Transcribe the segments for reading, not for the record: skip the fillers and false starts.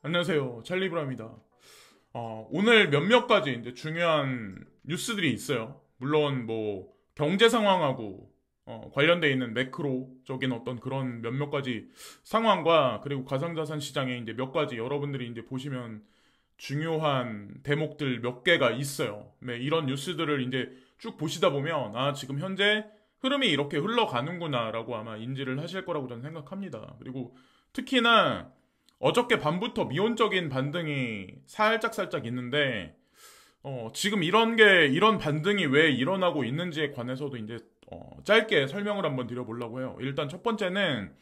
안녕하세요. 찰리브라입니다. 오늘 몇몇 가지 이제 중요한 뉴스들이 있어요. 물론 뭐 경제 상황하고 관련돼 있는 매크로적인 어떤 그런 몇몇 가지 상황과 그리고 가상자산 시장에 이제 몇 가지 여러분들이 이제 보시면 중요한 대목들 몇 개가 있어요. 네, 이런 뉴스들을 이제 쭉 보시다 보면 지금 현재 흐름이 이렇게 흘러가는구나라고 아마 인지를 하실 거라고 저는 생각합니다. 그리고 특히나 어저께 밤부터 미온적인 반등이 살짝 있는데 지금 이런 반등이 왜 일어나고 있는지에 관해서도 이제 짧게 설명을 한번 드려보려고 해요. 일단 첫 번째는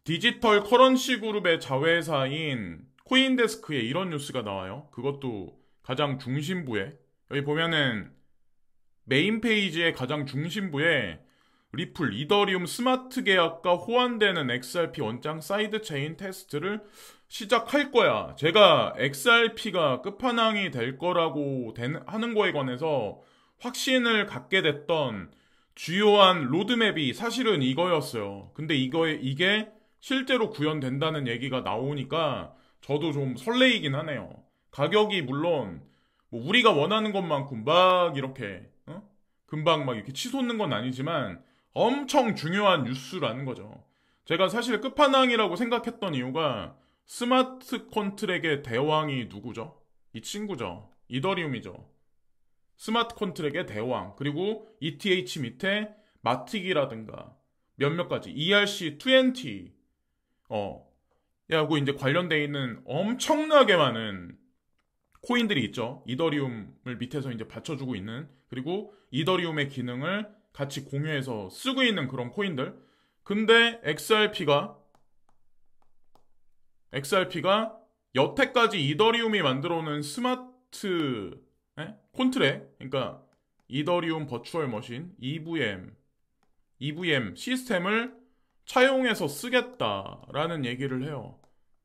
디지털 커런시 그룹의 자회사인 코인데스크에 이런 뉴스가 나와요. 그것도 가장 중심부에, 여기 보면은 메인 페이지의 가장 중심부에 리플, 이더리움 스마트 계약과 호환되는 XRP 원장 사이드 체인 테스트를 시작할 거야. 제가 XRP가 끝판왕이 될 거라고 하는 거에 관해서 확신을 갖게 됐던 주요한 로드맵이 사실은 이거였어요. 근데 이게 실제로 구현된다는 얘기가 나오니까 저도 좀 설레이긴 하네요. 가격이 물론 뭐 우리가 원하는 것만큼 막 이렇게 금방 막 이렇게 치솟는 건 아니지만 엄청 중요한 뉴스라는 거죠. 제가 사실 끝판왕이라고 생각했던 이유가 스마트 컨트랙의 대왕이 누구죠? 이 친구죠. 이더리움이죠. 스마트 컨트랙의 대왕. 그리고 ETH 밑에 마틱이라든가 몇몇 가지 ERC20 하고 이제 관련되어 있는 엄청나게 많은 코인들이 있죠. 이더리움을 밑에서 이제 받쳐주고 있는, 그리고 이더리움의 기능을 같이 공유해서 쓰고 있는 그런 코인들. 근데 XRP가 여태까지 이더리움이 만들어오는 스마트 콘트랙, 그러니까 이더리움 버추얼 머신 EVM 시스템을 차용해서 쓰겠다라는 얘기를 해요.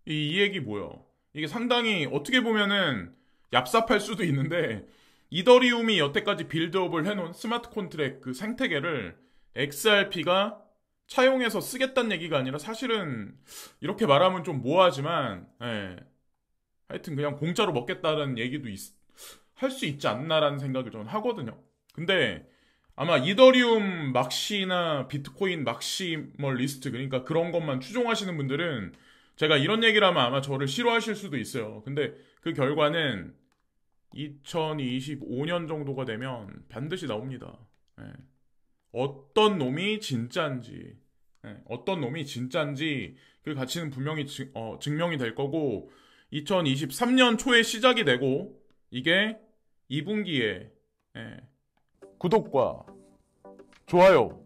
이 얘기 뭐예요? 이게 상당히 어떻게 보면은 얍삽할 수도 있는데, 이더리움이 여태까지 빌드업을 해놓은 스마트 콘트랙 그 생태계를 XRP가 차용해서 쓰겠다는 얘기가 아니라, 사실은 이렇게 말하면 좀 모호하지만 하여튼 그냥 공짜로 먹겠다는 얘기도 할 수 있지 않나라는 생각을 저는 하거든요. 근데 아마 이더리움 막시나 비트코인 막시멀리스트, 그러니까 그런 것만 추종하시는 분들은 제가 이런 얘기를 하면 아마 저를 싫어하실 수도 있어요. 근데 그 결과는 2025년 정도가 되면 반드시 나옵니다. 어떤 놈이 진짜인지 그 가치는 분명히 증명이 될 거고, 2023년 초에 시작이 되고, 이게 2분기에 구독과 좋아요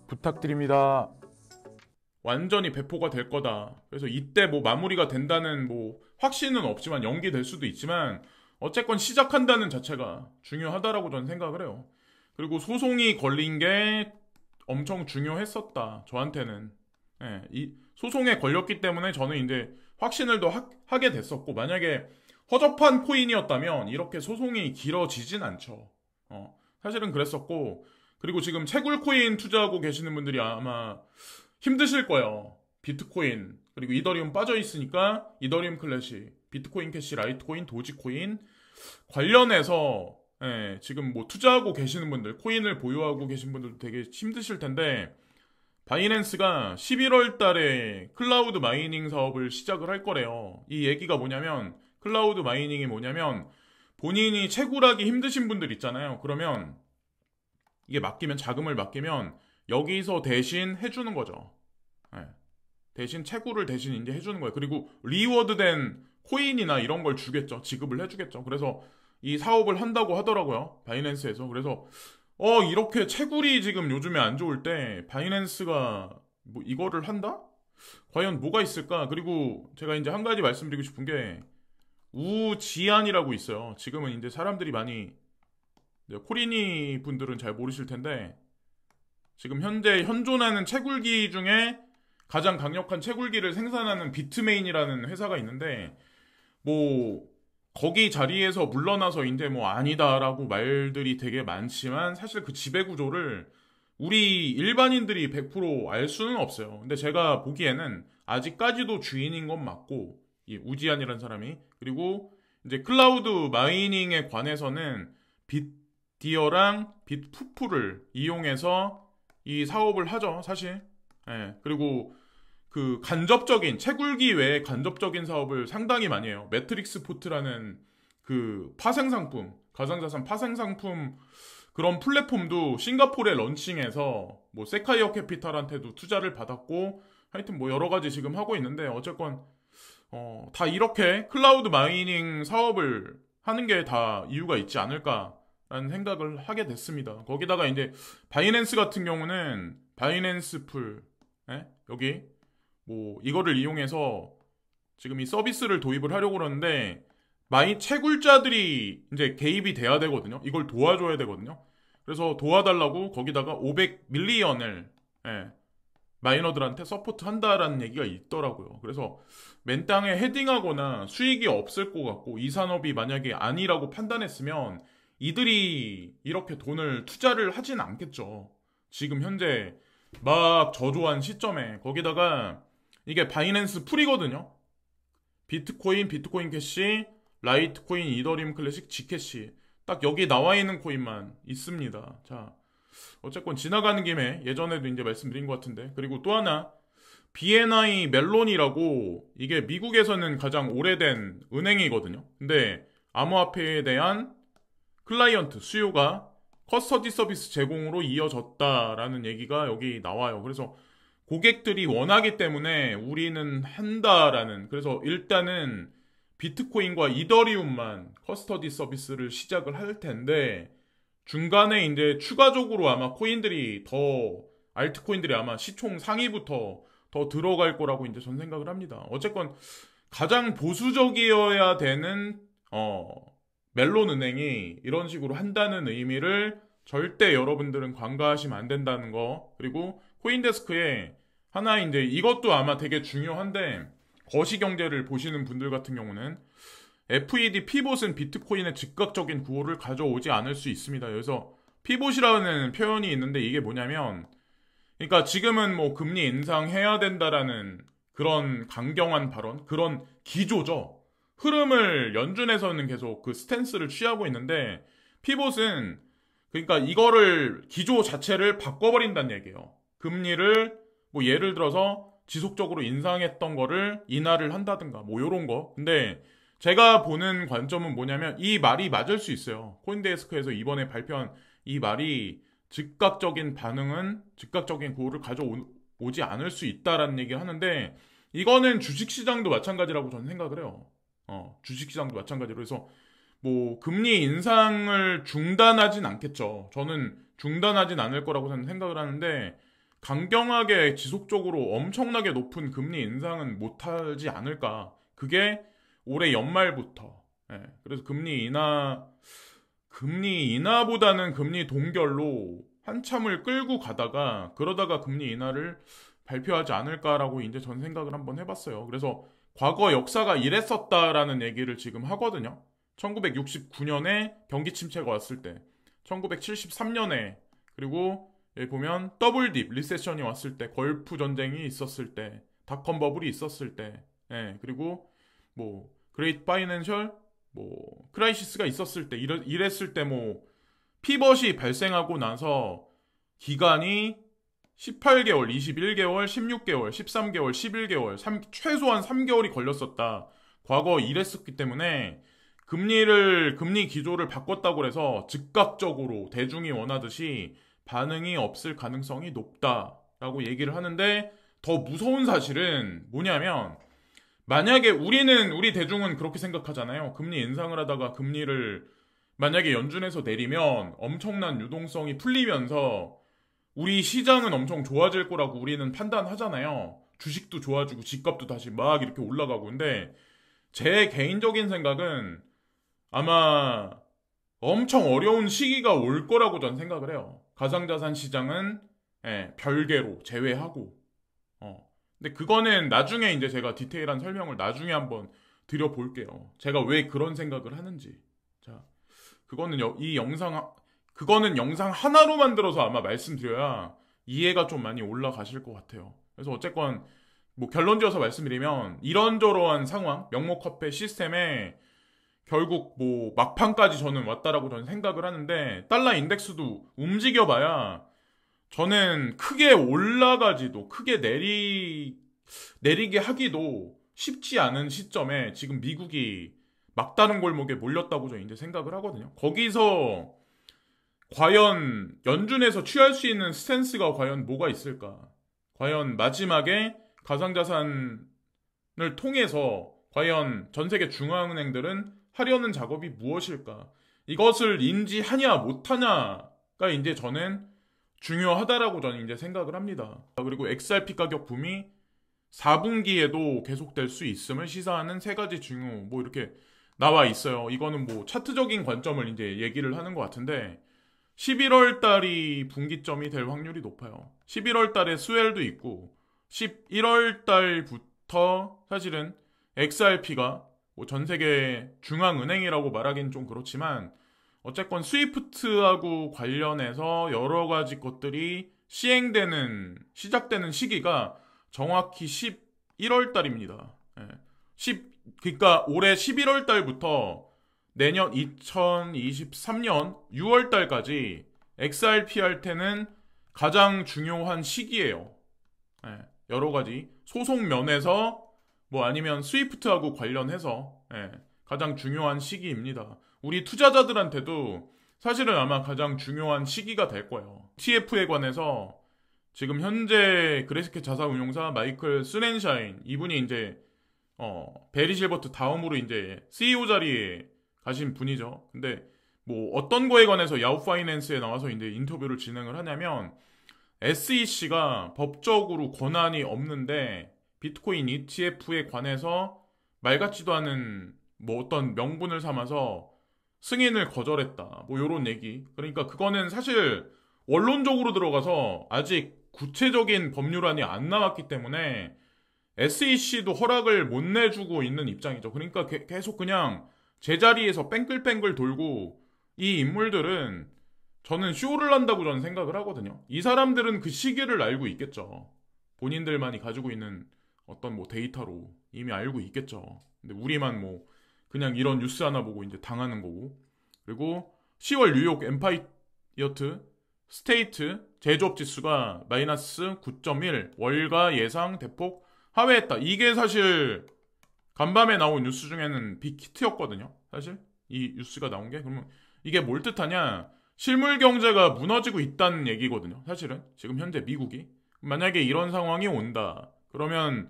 부탁드립니다. 완전히 배포가 될 거다. 그래서 이때 뭐 마무리가 된다는 뭐 확신은 없지만, 연기될 수도 있지만 어쨌건 시작한다는 자체가 중요하다라고 저는 생각을 해요. 그리고 소송이 걸린 게 엄청 중요했었다, 저한테는. 이 소송에 걸렸기 때문에 저는 이제 확신을 더 하게 됐었고, 만약에 허접한 코인이었다면 이렇게 소송이 길어지진 않죠. 사실은 그랬었고, 그리고 지금 채굴 코인 투자하고 계시는 분들이 아마 힘드실 거예요. 비트코인, 그리고 이더리움 빠져 있으니까 이더리움 클래시, 비트코인 캐시, 라이트코인, 도지코인 관련해서 지금 뭐 투자하고 계시는 분들, 코인을 보유하고 계신 분들도 되게 힘드실 텐데, 바이낸스가 11월 달에 클라우드 마이닝 사업을 시작을 할 거래요. 이 얘기가 뭐냐면, 클라우드 마이닝이 뭐냐면, 본인이 채굴하기 힘드신 분들 있잖아요. 그러면 이게 자금을 맡기면 여기서 대신 해주는 거죠. 대신 채굴을 대신 이제 해주는 거예요. 그리고 리워드된 코인이나 이런 걸 주겠죠. 지급을 해주겠죠. 그래서 이 사업을 한다고 하더라고요, 바이낸스에서. 그래서 이렇게 채굴이 지금 요즘에 안 좋을 때 바이낸스가 뭐 이거를 한다? 과연 뭐가 있을까? 그리고 제가 이제 한 가지 말씀드리고 싶은 게, 우지안이라고 있어요. 지금은 이제 사람들이 많이, 코리니 분들은 잘 모르실 텐데, 지금 현재 현존하는 채굴기 중에 가장 강력한 채굴기를 생산하는 비트메인이라는 회사가 있는데, 뭐 거기 자리에서 물러나서 이제 뭐 아니다라고 말들이 되게 많지만 사실 그 지배구조를 우리 일반인들이 100% 알 수는 없어요. 근데 제가 보기에는 아직까지도 주인인 건 맞고, 이 우지안이라는 사람이. 그리고 이제 클라우드 마이닝에 관해서는 빗디어랑 빗푸프를 이용해서 이 사업을 하죠, 사실. 예, 그리고 그 간접적인, 채굴기 외에 간접적인 사업을 상당히 많이 해요. 매트릭스 포트라는 그 파생상품, 가상자산 파생상품 그런 플랫폼도 싱가포르에 런칭해서 뭐 세카이어 캐피탈한테도 투자를 받았고 하여튼 뭐 여러 가지 지금 하고 있는데 어쨌건 다 이렇게 클라우드 마이닝 사업을 하는 게 다 이유가 있지 않을까라는 생각을 하게 됐습니다. 거기다가 이제 바이낸스 같은 경우는 바이낸스 풀 여기 뭐 이거를 이용해서 지금 이 서비스를 도입을 하려고 그러는데 많이 채굴자들이 이제 개입이 돼야 되거든요. 이걸 도와줘야 되거든요. 그래서 도와달라고 거기다가 500밀리언을 마이너들한테 서포트 한다라는 얘기가 있더라고요. 그래서 맨 땅에 헤딩하거나 수익이 없을 것 같고 이 산업이 만약에 아니라고 판단했으면 이들이 이렇게 돈을 투자를 하진 않겠죠. 지금 현재 막 저조한 시점에 거기다가 이게 바이낸스 풀이거든요. 비트코인, 비트코인 캐시, 라이트코인, 이더리움 클래식, 지캐시 딱 여기 나와 있는 코인만 있습니다. 자, 어쨌건 지나가는 김에 예전에도 이제 말씀드린 것 같은데 그리고 또 하나 BNI 멜론이라고 이게 미국에서는 가장 오래된 은행이거든요. 근데 암호화폐에 대한 클라이언트 수요가 커스터디 서비스 제공으로 이어졌다라는 얘기가 여기 나와요. 그래서 고객들이 원하기 때문에 우리는 한다라는 그래서 일단은 비트코인과 이더리움만 커스터디 서비스를 시작을 할 텐데 중간에 이제 추가적으로 아마 코인들이 더 알트코인들이 아마 시총 상위부터 더 들어갈 거라고 이제 전 생각을 합니다. 어쨌건 가장 보수적이어야 되는 멜론 은행이 이런 식으로 한다는 의미를 절대 여러분들은 간과하시면 안 된다는 거. 그리고 코인데스크에 하나 이제 이것도 아마 되게 중요한데 거시경제를 보시는 분들 같은 경우는 FED 피봇은 비트코인의 즉각적인 구호를 가져오지 않을 수 있습니다. 그래서 피봇이라는 표현이 있는데 이게 뭐냐면 그러니까 지금은 뭐 금리 인상해야 된다라는 그런 강경한 발언, 그런 기조죠. 흐름을 연준에서는 계속 그 스탠스를 취하고 있는데 피봇은 그러니까 이거를 기조 자체를 바꿔버린다는 얘기예요. 금리를 뭐 예를 들어서 지속적으로 인상했던 거를 인하를 한다든가 뭐 요런 거. 근데 제가 보는 관점은 뭐냐면 이 말이 맞을 수 있어요. 코인데스크에서 이번에 발표한 이 말이 즉각적인 구호를 가져오지 않을 수 있다라는 얘기를 하는데 이거는 주식시장도 마찬가지라고 저는 생각을 해요. 주식시장도 마찬가지로 해서 뭐 금리 인상을 중단하진 않겠죠. 저는 중단하진 않을 거라고 저는 생각을 하는데 강경하게 지속적으로 엄청나게 높은 금리 인상은 못하지 않을까. 그게 올해 연말부터. 그래서 금리 인하보다는 금리 동결로 한참을 끌고 가다가 그러다가 금리 인하를 발표하지 않을까라고 이제 전 생각을 한번 해봤어요. 그래서 과거 역사가 이랬었다라는 얘기를 지금 하거든요. 1969년에 경기 침체가 왔을 때, 1973년에 그리고 여기 보면 더블딥 리세션이 왔을 때, 걸프 전쟁이 있었을 때, 닷컴 버블이 있었을 때, 그리고 뭐 그레이트 파이낸셜 뭐 크라이시스가 있었을 때 이랬을 때 뭐 피벗이 발생하고 나서 기간이 18개월, 21개월, 16개월, 13개월, 11개월, 최소한 3개월이 걸렸었다. 과거 이랬었기 때문에 금리 기조를 바꿨다고 해서 즉각적으로 대중이 원하듯이 반응이 없을 가능성이 높다라고 얘기를 하는데 더 무서운 사실은 뭐냐면 만약에 우리 대중은 그렇게 생각하잖아요. 금리 인상을 하다가 금리를 만약에 연준에서 내리면 엄청난 유동성이 풀리면서 우리 시장은 엄청 좋아질 거라고 우리는 판단하잖아요. 주식도 좋아지고 집값도 다시 막 이렇게 올라가고. 근데 제 개인적인 생각은 아마 엄청 어려운 시기가 올 거라고 전 생각을 해요. 가상자산 시장은 별개로 제외하고. 근데 그거는 나중에 이제 제가 디테일한 설명을 나중에 한번 드려볼게요. 제가 왜 그런 생각을 하는지. 자, 그거는 영상 하나로 만들어서 아마 말씀드려야 이해가 좀 많이 올라가실 것 같아요. 그래서 어쨌건 뭐 결론 지어서 말씀드리면 이런저러한 상황, 명목화폐 시스템에 결국 뭐 막판까지 저는 왔다라고 저는 생각을 하는데, 달러 인덱스도 움직여봐야 저는 크게 올라가지도 크게 내리게 하기도 쉽지 않은 시점에 지금 미국이 막다른 골목에 몰렸다고 저는 이제 생각을 하거든요. 거기서 과연 연준에서 취할 수 있는 스탠스가 과연 뭐가 있을까? 과연 마지막에 가상자산을 통해서 과연 전 세계 중앙은행들은 하려는 작업이 무엇일까? 이것을 인지하냐 못하냐가 이제 저는 중요하다라고 저는 이제 생각을 합니다. 그리고 XRP 가격 붐이 4분기에도 계속될 수 있음을 시사하는 세 가지 징후 뭐 이렇게 나와 있어요. 이거는 뭐 차트적인 관점을 이제 얘기를 하는 것 같은데, 11월 달이 분기점이 될 확률이 높아요. 11월 달에 스웰도 있고 11월 달부터 사실은 XRP가 뭐 전 세계 중앙은행이라고 말하기는 좀 그렇지만 어쨌건 스위프트하고 관련해서 여러 가지 것들이 시작되는 시기가 정확히 11월 달입니다. 그러니까 올해 11월 달부터 내년 2023년 6월 달까지 XRP 할 때는 가장 중요한 시기예요. 여러 가지 소송 면에서 뭐 아니면 스위프트하고 관련해서 가장 중요한 시기입니다. 우리 투자자들한테도 사실은 아마 가장 중요한 시기가 될 거예요. TF에 관해서 지금 현재 그레스켓 자산운용사 마이클 스넨샤인 이분이 이제 베리 실버트 다음으로 이제 CEO 자리에 가신 분이죠. 근데 뭐 어떤 거에 관해서 야후 파이낸스에 나와서 이제 인터뷰를 진행을 하냐면, SEC가 법적으로 권한이 없는데 비트코인 ETF에 관해서 말 같지도 않은 뭐 어떤 명분을 삼아서 승인을 거절했다. 뭐 요런 얘기. 그러니까 그거는 사실 원론적으로 들어가서 아직 구체적인 법률안이 안 나왔기 때문에 SEC도 허락을 못 내주고 있는 입장이죠. 그러니까 계속 그냥 제자리에서 뺑글뺑글 돌고, 이 인물들은 저는 쇼를 한다고 저는 생각을 하거든요. 이 사람들은 그 시기를 알고 있겠죠. 본인들만이 가지고 있는 어떤 뭐 데이터로 이미 알고 있겠죠. 근데 우리만 뭐 그냥 이런 뉴스 하나 보고 이제 당하는 거고. 그리고 10월 뉴욕 엠파이어트 스테이트 제조업 지수가 마이너스 9.1, 월가 예상 대폭 하회했다. 이게 사실 간밤에 나온 뉴스 중에는 빅히트였거든요. 사실 이 뉴스가 나온 게. 그러면 이게 뭘 뜻하냐? 실물 경제가 무너지고 있다는 얘기거든요. 사실은 지금 현재 미국이 만약에 이런 상황이 온다, 그러면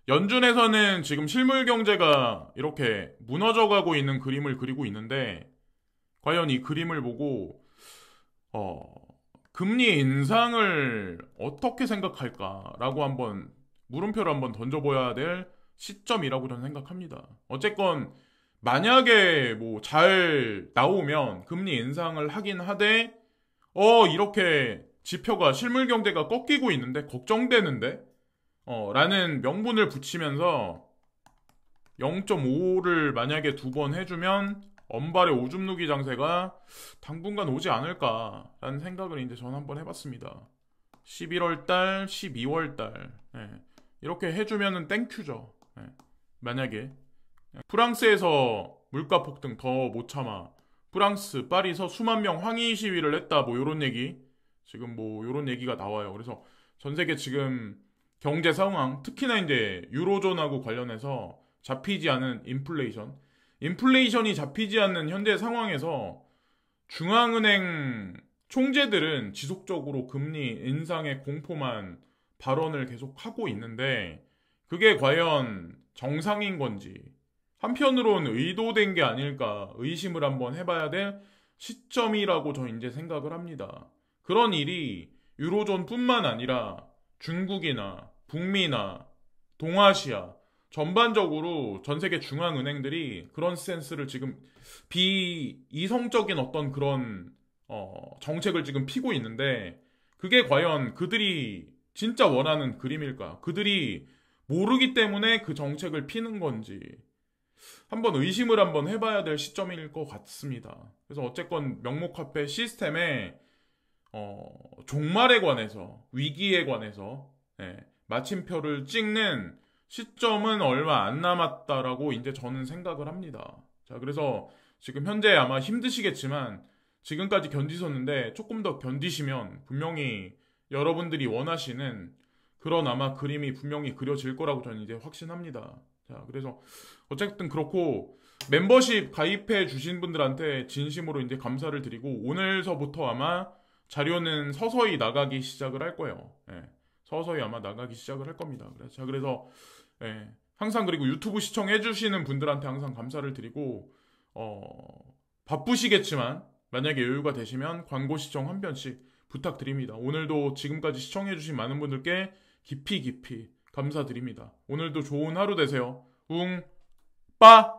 연준에서는 지금 실물 경제가 이렇게 무너져가고 있는 그림을 그리고 있는데, 과연 이 그림을 보고 금리 인상을 어떻게 생각할까라고 한번 물음표를 한번 던져봐야 될 시점이라고 저는 생각합니다. 어쨌건 만약에 뭐 잘 나오면 금리 인상을 하긴 하되, 이렇게 지표가 실물 경제가 꺾이고 있는데 걱정되는데 라는 명분을 붙이면서 0.5를 만약에 두 번 해주면 언발의 오줌 누기 장세가 당분간 오지 않을까라는 생각을 이제 전 한번 해봤습니다. 11월 달, 12월 달 이렇게 해주면은 땡큐죠. 만약에 프랑스에서 물가 폭등 더 못 참아 프랑스 파리서 수만 명 항의 시위를 했다, 뭐 요런 얘기, 지금 뭐 요런 얘기가 나와요. 그래서 전 세계 지금 경제 상황, 특히나 이제 유로존하고 관련해서 잡히지 않은 인플레이션이 잡히지 않는 현재 상황에서 중앙은행 총재들은 지속적으로 금리 인상의 공포만 발언을 계속 하고 있는데, 그게 과연 정상인 건지, 한편으로는 의도된 게 아닐까 의심을 한번 해봐야 될 시점이라고 저 이제 생각을 합니다. 그런 일이 유로존뿐만 아니라 중국이나 북미나 동아시아 전반적으로 전 세계 중앙은행들이 그런 스탠스를 지금 비이성적인 어떤 그런 정책을 지금 피고 있는데, 그게 과연 그들이 진짜 원하는 그림일까? 그들이 모르기 때문에 그 정책을 피는 건지, 한번 의심을 한번 해봐야 될 시점일 것 같습니다. 그래서 어쨌건 명목화폐 시스템에 종말에 관해서, 위기에 관해서 마침표를 찍는 시점은 얼마 안 남았다라고 이제 저는 생각을 합니다. 자, 그래서 지금 현재 아마 힘드시겠지만 지금까지 견디셨는데 조금 더 견디시면 분명히 여러분들이 원하시는 그런 아마 그림이 분명히 그려질 거라고 저는 이제 확신합니다. 자, 그래서 어쨌든 그렇고 멤버십 가입해 주신 분들한테 진심으로 이제 감사를 드리고 오늘서부터 아마 자료는 서서히 나가기 시작을 할 거예요. 서서히 아마 나가기 시작을 할 겁니다. 그래서 항상 그리고 유튜브 시청해 주시는 분들한테 항상 감사를 드리고 바쁘시겠지만 만약에 여유가 되시면 광고 시청 한 편씩 부탁드립니다. 오늘도 지금까지 시청해 주신 많은 분들께 깊이 깊이 감사드립니다. 오늘도 좋은 하루 되세요. 웅, 빠!